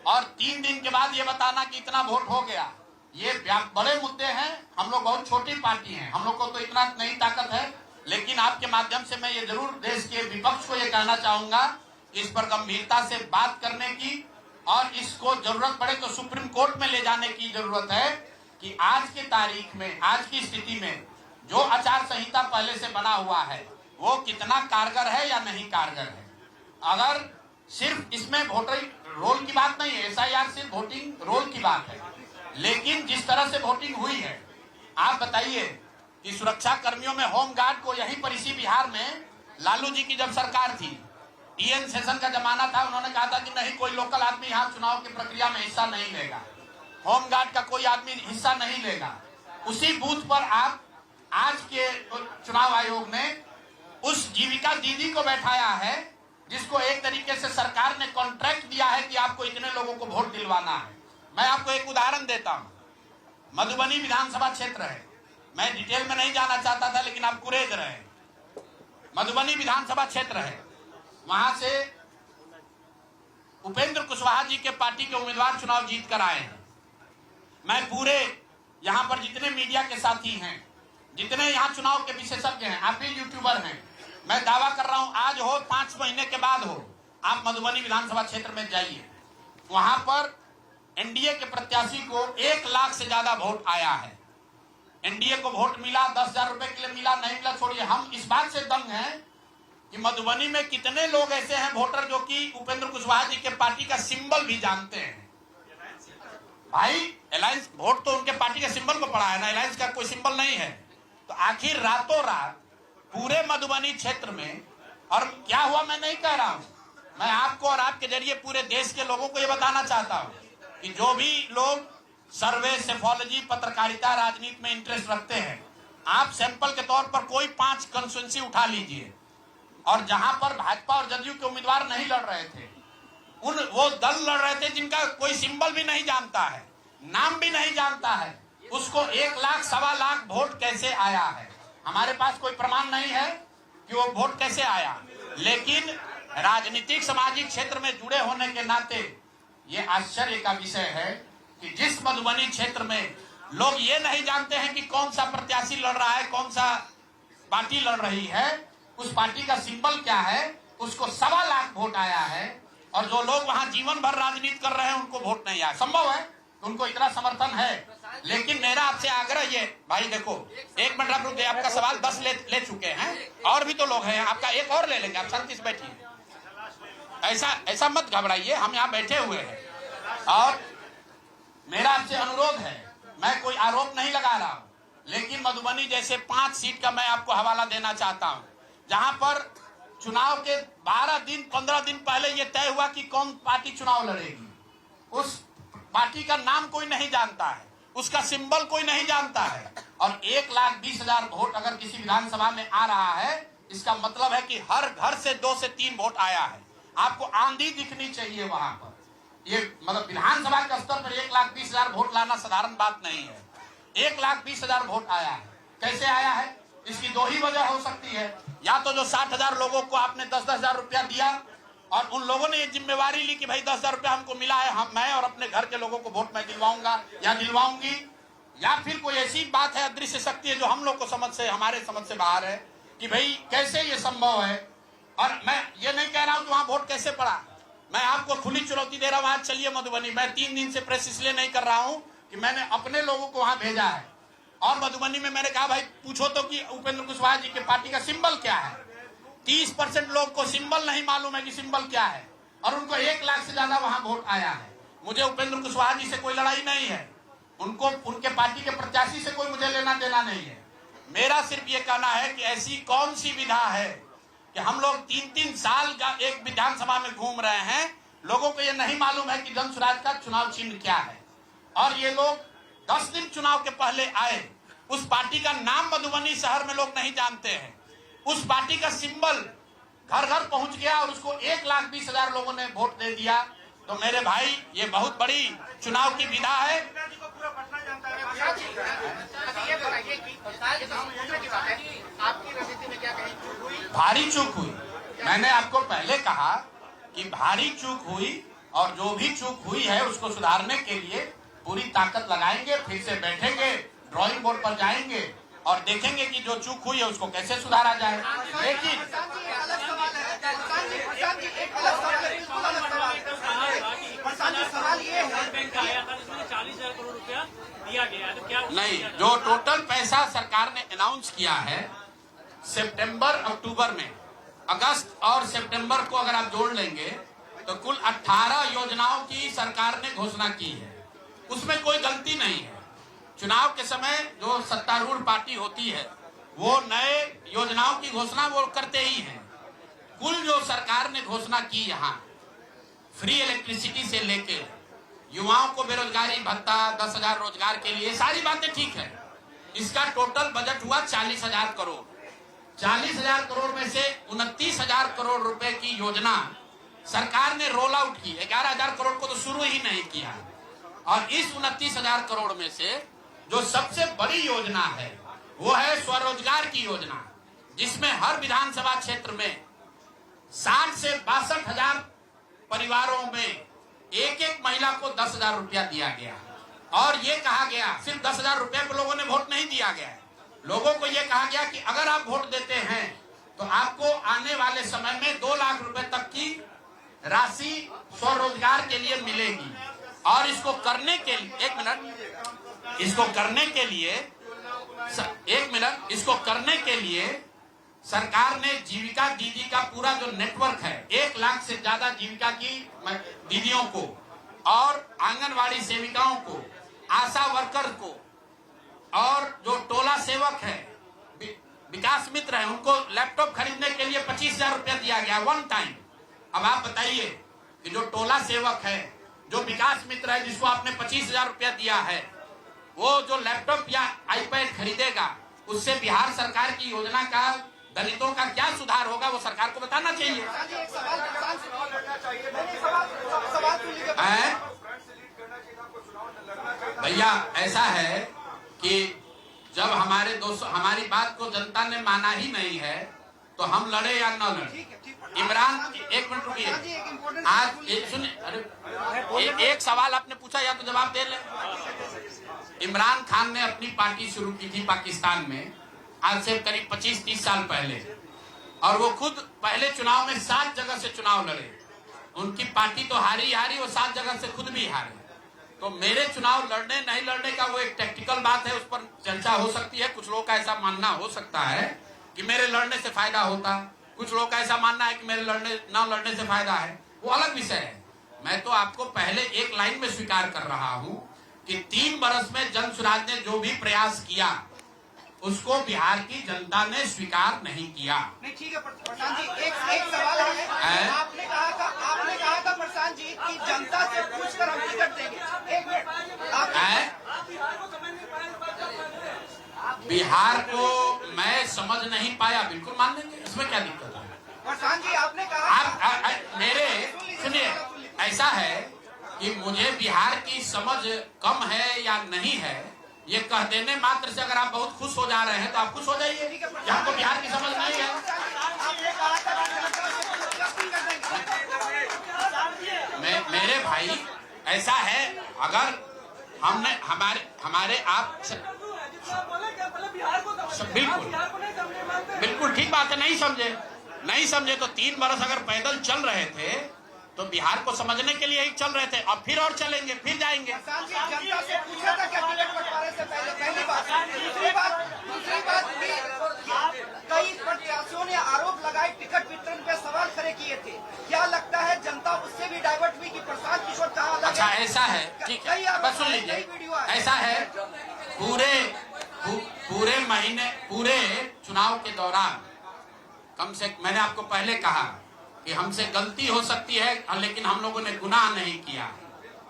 और 3 दिन के बाद ये बताना कि इतना वोट हो गया। ये बड़े मुद्दे हैं। हम लोग बहुत छोटी पार्टी हैं, हम लोग को तो इतना नहीं ताकत है, लेकिन आपके माध्यम से मैं ये जरूर देश के विपक्ष को ये कहना चाहूंगा इस पर गंभीरता से बात करने की, और इसको जरूरत पड़े तो सुप्रीम कोर्ट में ले जाने की जरूरत है कि आज की तारीख में, आज की स्थिति में जो आचार संहिता पहले से बना हुआ है वो कितना कारगर है या नहीं कारगर है। अगर सिर्फ इसमें वोटर रोल की बात नहीं है, SIR सिर्फ वोटिंग रोल की बात है, लेकिन जिस तरह से वोटिंग हुई है, आप बताइए कि सुरक्षा कर्मियों में होम गार्ड को यहीं पर इसी बिहार में लालू जी की जब सरकार थी, TN सेशन का जमाना था, उन्होंने कहा था कि नहीं, कोई लोकल आदमी यहाँ चुनाव की प्रक्रिया में हिस्सा नहीं लेगा, होम गार्ड का कोई आदमी हिस्सा नहीं लेगा। उसी बूथ पर आज के चुनाव आयोग ने उस जीविका दीदी को बैठाया है जिसको एक तरीके से सरकार ने कॉन्ट्रैक्ट दिया है कि आपको इतने लोगों को वोट दिलवाना है। मैं आपको एक उदाहरण देता हूं। मधुबनी विधानसभा क्षेत्र है, मैं डिटेल में नहीं जाना चाहता था लेकिन आप कुरेद रहे हैं। मधुबनी विधानसभा क्षेत्र है, वहां से उपेंद्र कुशवाहा जी के पार्टी के उम्मीदवार चुनाव जीत कर आए हैं। मैं पूरे यहां पर जितने मीडिया के साथी हैं जितने यहाँ चुनाव के विशेषज्ञ हैं, आप भी यूट्यूबर हैं, मैं दावा कर रहा हूं आज हो 5 महीने के बाद हो, आप मधुबनी विधानसभा क्षेत्र में जाइए, वहां पर एनडीए के प्रत्याशी को 1 लाख से ज्यादा वोट आया है। एनडीए को वोट मिला, 10,000 रुपए के लिए मिला, नहीं मिला छोड़िए, हम इस बात से दंग हैं कि मधुबनी में कितने लोग ऐसे हैं वोटर जो कि उपेंद्र कुशवाहा जी के पार्टी का सिंबल भी जानते हैं। भाई अलायंस वोट तो उनके पार्टी के सिंबल को पड़ा है ना, अलायंस का कोई सिंबल नहीं है। तो आखिर रातों रात पूरे मधुबनी क्षेत्र में, और क्या हुआ मैं नहीं कह रहा हूं, मैं आपको और आपके जरिए पूरे देश के लोगों को यह बताना चाहता हूं कि जो भी लोग सर्वे, सेफोलॉजी, पत्रकारिता, राजनीति में इंटरेस्ट रखते हैं, आप सैंपल के तौर पर कोई 5 कंस्टिट्यूएंसी उठा लीजिए, और जहां पर भाजपा और जदयू के उम्मीदवार नहीं लड़ रहे थे, वो दल लड़ रहे थे जिनका कोई सिंबल भी नहीं जानता है, नाम भी नहीं जानता है, उसको 1 लाख, 1.25 लाख वोट कैसे आया है? हमारे पास कोई प्रमाण नहीं है कि वो वोट कैसे आया, लेकिन राजनीतिक सामाजिक क्षेत्र में जुड़े होने के नाते ये आश्चर्य का विषय है कि जिस मधुबनी क्षेत्र में लोग ये नहीं जानते हैं कि कौन सा प्रत्याशी लड़ रहा है, कौन सा पार्टी लड़ रही है, उस पार्टी का सिंबल क्या है, उसको 1.25 लाख वोट आया है, और जो लोग वहां जीवन भर राजनीति कर रहे हैं उनको वोट नहीं आया। संभव है उनको इतना समर्थन है, लेकिन मेरा आपसे आग्रह ये, भाई देखो 1 मिनट आप रुक गए, आपका सवाल 10 ले चुके हैं, और भी तो लोग हैं, आपका एक और ले लेंगे, आप शांति से बैठिए, ऐसा मत घबराइए, हम यहाँ बैठे हुए हैं। और मेरा आपसे अनुरोध है, मैं कोई आरोप नहीं लगा रहा हूं, लेकिन मधुबनी जैसे 5 सीट का मैं आपको हवाला देना चाहता हूं, जहां पर चुनाव के 12 दिन 15 दिन पहले यह तय हुआ कि कौन पार्टी चुनाव लड़ेगी, उस पार्टी का नाम कोई नहीं जानता है, उसका सिंबल कोई नहीं जानता है, और 1,20,000 वोट अगर किसी विधानसभा में आ रहा है, इसका मतलब है कि हर घर से 2 से 3 वोट आया है। आपको आंधी दिखनी चाहिए वहां पर। ये मतलब विधानसभा के स्तर पर 1,20,000 वोट लाना साधारण बात नहीं है। 1,20,000 वोट आया है। कैसे आया है? इसकी 2 ही वजह हो सकती है, या तो जो 60,000 लोगों को आपने 10,000 रुपया दिया और उन लोगों ने ये जिम्मेवारी ली कि भाई 10,000 रुपया हमको मिला है, मैं और अपने घर के लोगों को वोट मैं दिलवाऊंगा या दिलवाऊंगी, या फिर कोई ऐसी बात है, अदृश्य शक्ति है जो हम लोग को हमारे समझ से बाहर है कि भाई कैसे ये संभव है। और मैं ये नहीं कह रहा हूं कि वहां वोट कैसे पड़ा, मैं आपको खुली चुनौती दे रहा हूं, आज चलिए मधुबनी। मैं 3 दिन से प्रेस इसलिए नहीं कर रहा हूं कि मैंने अपने लोगों को वहां भेजा है, और मधुबनी में मैंने कहा भाई पूछो तो कि उपेंद्र कुशवाहा जी के पार्टी का सिंबल क्या है। 30% लोग को सिंबल नहीं मालूम है कि सिंबल क्या है, और उनको 1 लाख से ज्यादा वहां वोट आया है। मुझे उपेंद्र कुशवाहा जी से कोई लड़ाई नहीं है, उनको उनके पार्टी के प्रत्याशी से कोई मुझे लेना देना नहीं है। मेरा सिर्फ ये कहना है कि ऐसी कौन सी विधा है कि हम लोग 3-3 साल का एक विधानसभा में घूम रहे हैं, लोगों को ये नहीं मालूम है कि जन स्वराज का चुनाव चिन्ह क्या है, और ये लोग 10 दिन चुनाव के पहले आए, उस पार्टी का नाम मधुबनी शहर में लोग नहीं जानते हैं, उस पार्टी का सिंबल घर घर पहुंच गया और उसको 1,20,000 लोगों ने वोट दे दिया। तो मेरे भाई ये बहुत बड़ी चुनाव की विधा है। भारी चूक हुई, मैंने आपको पहले कहा कि भारी चूक हुई, और जो भी चूक हुई है उसको सुधारने के लिए पूरी ताकत लगाएंगे, फिर से बैठेंगे, ड्राइंग बोर्ड पर जाएंगे और देखेंगे कि जो चूक हुई है उसको कैसे सुधारा जाए। लेकिन सवाल ये है, बैंक का आया था जिसमें 40,000 करोड़ रुपया दिया गया, तो क्या नहीं, जो टोटल पैसा सरकार ने अनाउंस किया है सितंबर अक्टूबर में, अगस्त और सितंबर को अगर आप जोड़ लेंगे तो कुल 18 योजनाओं की सरकार ने घोषणा की है, उसमें कोई गलती नहीं है। चुनाव के समय जो सत्तारूढ़ पार्टी होती है वो नए योजनाओं की घोषणा वो करते ही हैं। कुल जो सरकार ने घोषणा की, यहाँ फ्री इलेक्ट्रिसिटी से लेके युवाओं को बेरोजगारी भत्ता, 10,000 रोजगार के लिए, सारी बातें ठीक है। इसका टोटल बजट हुआ 40,000 करोड़। 40,000 करोड़ में से 29,000 करोड़ रुपए की योजना सरकार ने रोल आउट की। 11,000 करोड़ को तो शुरू ही नहीं किया, और इस 29,000 करोड़ में से जो सबसे बड़ी योजना है वो है स्वरोजगार की योजना, जिसमें हर विधानसभा क्षेत्र में 60 से 62,000 परिवारों में एक महिला को 10,000 रुपया दिया गया। और ये कहा गया सिर्फ 10,000 रुपया को लोगों ने वोट नहीं दिया गया है, लोगों को यह कहा गया कि अगर आप वोट देते हैं तो आपको आने वाले समय में 2 लाख रुपए तक की राशि स्वरोजगार के लिए मिलेगी। और इसको करने के लिए इसको करने के लिए सरकार ने जीविका दीदी का पूरा जो नेटवर्क है, 1 लाख से ज्यादा जीविका की दीदियों को और आंगनवाड़ी सेविकाओं को, आशा वर्कर को और जो टोला सेवक है, विकास मित्र है, उनको लैपटॉप खरीदने के लिए 25,000 रुपया दिया गया 1 टाइम। अब आप बताइए कि जो टोला सेवक है, जो विकास मित्र है, जिसको आपने 25,000 रुपया दिया है, वो जो लैपटॉप या आईपैड खरीदेगा, उससे बिहार सरकार की योजना का दलितों का क्या सुधार होगा, वो सरकार को बताना चाहिए। भैया ऐसा है कि जब हमारी बात को जनता ने माना ही नहीं है तो हम लड़े या न लड़े। इमरान, 1 मिनट रुकिए, आज एक सवाल आपने पूछा या तो जवाब दे ले। इमरान खान ने अपनी पार्टी शुरू की थी पाकिस्तान में आज से करीब 25-30 साल पहले, और वो खुद पहले चुनाव में 7 जगह से चुनाव लड़े। उनकी पार्टी तो हारी, वो 7 जगह से खुद भी हारे। तो मेरे चुनाव लड़ने नहीं लड़ने का वो एक टेक्निकल बात है, उस पर चर्चा हो सकती है। कुछ लोगों का ऐसा मानना हो सकता है कि मेरे लड़ने से फायदा होता, कुछ लोगों का ऐसा मानना है कि मेरे न लड़ने से फायदा है, वो अलग विषय है। मैं तो आपको पहले एक लाइन में स्वीकार कर रहा हूं कि 3 बरस में जन स्वराज ने जो भी प्रयास किया उसको बिहार की जनता ने स्वीकार नहीं किया। नहीं, ठीक है प्रशांत जी, एक सवाल है। आपने कहा था प्रशांत जी कि जनता से पूछकर हम टिकट देंगे। 1 मिनट, बिहार को मैं समझ नहीं पाया, बिल्कुल मान लेंगे, इसमें क्या दिक्कत है। प्रशांत जी आपने कहा सुनिए, ऐसा है कि मुझे बिहार की समझ कम है या नहीं है, ये कह देने मात्र से अगर आप बहुत खुश हो जा रहे हैं तो आप खुश हो जाइए कि आपको बिहार की समझ नहीं है। मेरे भाई ऐसा है, अगर हमने हमारे आप बिल्कुल ठीक बात है, नहीं समझे तो 3 बरस अगर पैदल चल रहे थे तो बिहार को समझने के लिए ही चल रहे थे। अब फिर और चलेंगे, फिर जाएंगे। जनता से पूछा था क्या टिकट बंटवारे से पहले? पहली बात। दूसरी बात कई प्रत्याशियों ने आरोप लगाए, टिकट वितरण पे सवाल खड़े किए थे। क्या लगता है जनता उससे भी डाइवर्ट हुई कि प्रशांत किशोर कहाँ अलग? अच्छा ऐसा है, ठीक है, बस सुन लीजिए। ऐसा है, पूरे चुनाव के दौरान मैंने आपको पहले कहा कि हमसे गलती हो सकती है, लेकिन हम लोगों ने गुनाह नहीं किया।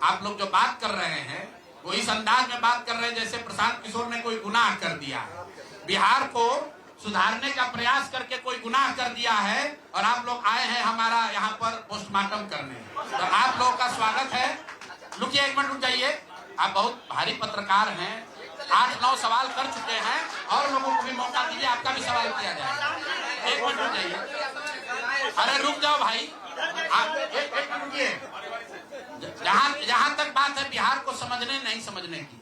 आप लोग जो बात कर रहे हैं वो इस अंदाज में बात कर रहे हैं जैसे प्रशांत किशोर ने कोई गुनाह कर दिया, बिहार को सुधारने का प्रयास करके कोई गुनाह कर दिया है, और आप लोग आए हैं हमारा यहाँ पर पोस्टमार्टम करने। तो आप लोगों का स्वागत है। रुकिए, 1 मिनट रुक जाइए, आप बहुत भारी पत्रकार हैं, 8-9 सवाल कर चुके हैं, और लोगों को भी मौका दीजिए, आपका भी सवाल किया जाए। 1 मिनट रुक जाइए, अरे रुक जाओ भाई, आप 1 मिनट रुकिए। जहां तक बात है बिहार को समझने नहीं समझने की,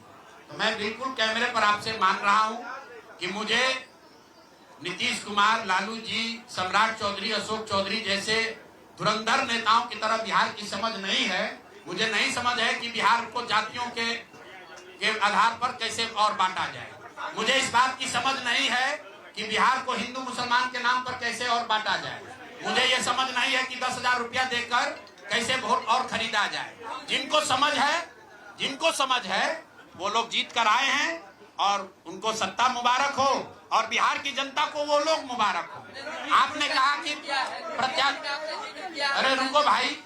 तो मैं बिल्कुल कैमरे पर आपसे मान रहा हूं कि मुझे नीतीश कुमार, लालू जी, सम्राट चौधरी, अशोक चौधरी जैसे धुरंधर नेताओं की तरह बिहार की समझ नहीं है। मुझे नहीं समझ है कि बिहार को जातियों के आधार पर कैसे और बांटा जाए। मुझे इस बात की समझ नहीं है कि बिहार को हिंदू मुसलमान के नाम पर कैसे और बांटा जाए। मुझे ये समझ नहीं है कि 10,000 रुपया देकर कैसे वोट और खरीदा जाए। जिनको समझ है वो लोग जीत कर आए हैं, और उनको सत्ता मुबारक हो, और बिहार की जनता को वो लोग मुबारक हो। आपने कहा कि अरे रुको भाई,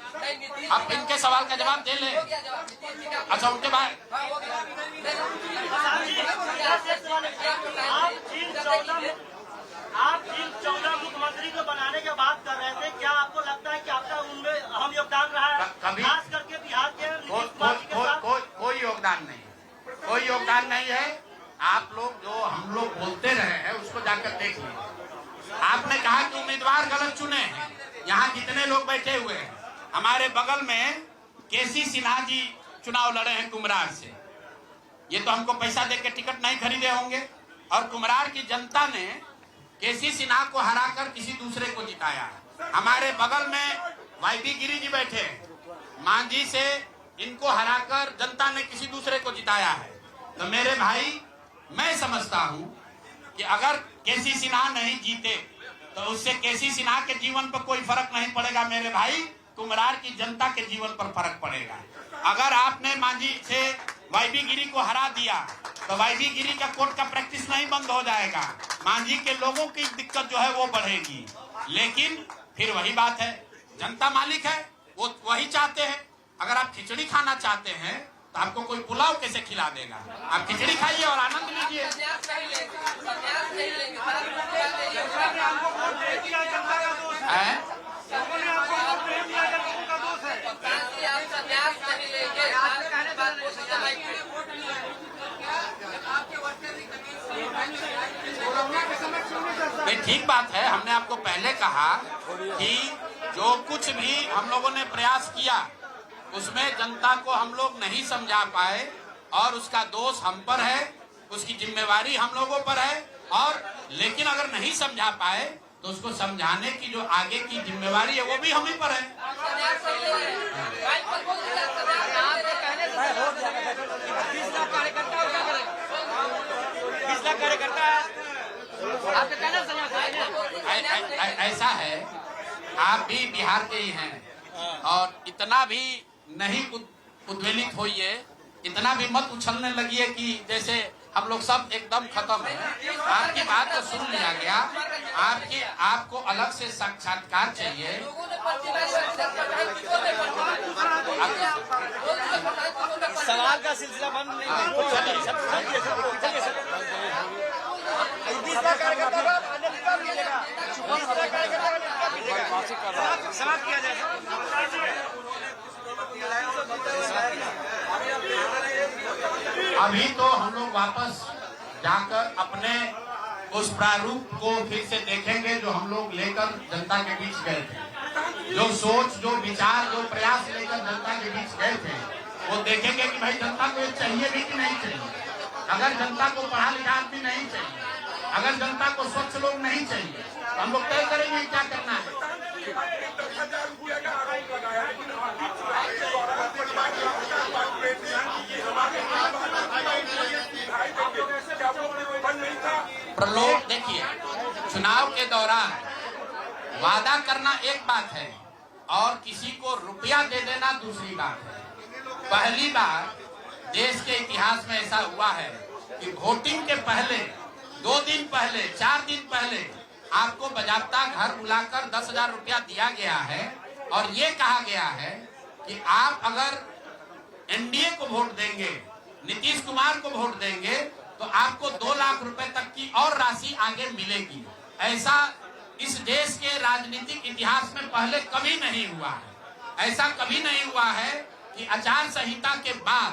आप इनके सवाल का जवाब दे ले। अच्छा, उनके बाद आप जिन 14 मुख्यमंत्री को बनाने की बात कर रहे थे, क्या आपको लगता है कि आपका उनमें अहम योगदान रहा है? खास करके बिहार के कोई योगदान नहीं है। आप लोग जो हम लोग बोलते रहे हैं उसको जाकर देख लीजिए। आपने कहा कि उम्मीदवार गलत चुने हैं। यहाँ जितने लोग बैठे हुए हैं, हमारे बगल में केसी सिन्हा जी चुनाव लड़े हैं कुमरार से। ये तो हमको पैसा देकर टिकट नहीं खरीदे होंगे, और कुम्हरार की जनता ने केसी सिन्हा को हराकर किसी दूसरे को जिताया। हमारे बगल में वाईबी गिरी जी बैठे, मांझी से इनको हराकर जनता ने किसी दूसरे को जिताया है। तो मेरे भाई, मैं समझता हूं कि अगर केसी सिन्हा नहीं जीते तो उससे केसी सिन्हा के जीवन पर कोई फर्क नहीं पड़ेगा मेरे भाई, कुम्हरार की जनता के जीवन पर फर्क पड़ेगा। अगर आपने मांझी से वाईबी गिरी को हरा दिया तो वाईबी गिरी का कोर्ट का प्रैक्टिस नहीं बंद हो जाएगा, मांझी के लोगों की दिक्कत जो है वो बढ़ेगी। लेकिन फिर वही बात है, जनता मालिक है, वो वही चाहते हैं। अगर आप खिचड़ी खाना चाहते हैं तो आपको कोई पुलाव कैसे खिला देगा? आप खिचड़ी खाइए और आनंद लीजिए। नहीं, ठीक बात है। हमने आपको पहले कहा कि जो कुछ भी हम लोगों ने प्रयास किया उसमें जनता को हम लोग नहीं समझा पाए और उसका दोष हम पर है, उसकी जिम्मेवारी हम लोगों पर है। और लेकिन अगर नहीं समझा पाए तो उसको समझाने की जो आगे की जिम्मेवारी है वो भी हम ही पर है। ऐसा है, आप भी बिहार के ही हैं और इतना भी नहीं उद्वेलित होइए, इतना भी मत उछलने लगिए कि जैसे हम लोग सब एकदम खत्म है। आपकी बात तो सुन लिया गया, आपको अलग से साक्षात्कार चाहिए। सवाल का सिलसिला बंद नहीं समाप्त किया जाए। अभी तो हम लोग वापस जाकर अपने उस प्रारूप को फिर से देखेंगे जो हम लोग लेकर जनता के बीच गए थे। जो सोच, जो विचार, जो प्रयास लेकर जनता के बीच गए थे वो देखेंगे कि भाई जनता को ये चाहिए भी कि नहीं चाहिए। अगर जनता को पढ़ा लिखा आदमी नहीं चाहिए, अगर जनता को स्वच्छ लोग नहीं चाहिए तो हम लोग तय करेंगे क्या करना है। प्रलोभ, देखिए, चुनाव के दौरान वादा करना एक बात है और किसी को रुपया दे देना दूसरी बात है। पहली बार देश के इतिहास में ऐसा हुआ है कि वोटिंग के पहले 2 दिन पहले, 4 दिन पहले आपको बाजाबता घर बुलाकर 10,000 रुपया दिया गया है और ये कहा गया है कि आप अगर एनडीए को वोट देंगे, नीतीश कुमार को वोट देंगे तो आपको 2 लाख रुपए तक की और राशि आगे मिलेगी। ऐसा इस देश के राजनीतिक इतिहास में पहले कभी नहीं हुआ है। ऐसा कभी नहीं हुआ है कि आचार संहिता के बाद,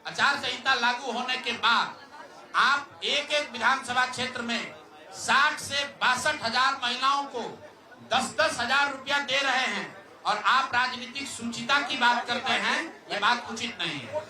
आचार संहिता लागू होने के बाद आप एक विधानसभा क्षेत्र में 60 से 62,000 महिलाओं को 10-10 हजार रुपया दे रहे हैं और आप राजनीतिक सूचिता की बात करते हैं। ये बात उचित नहीं है।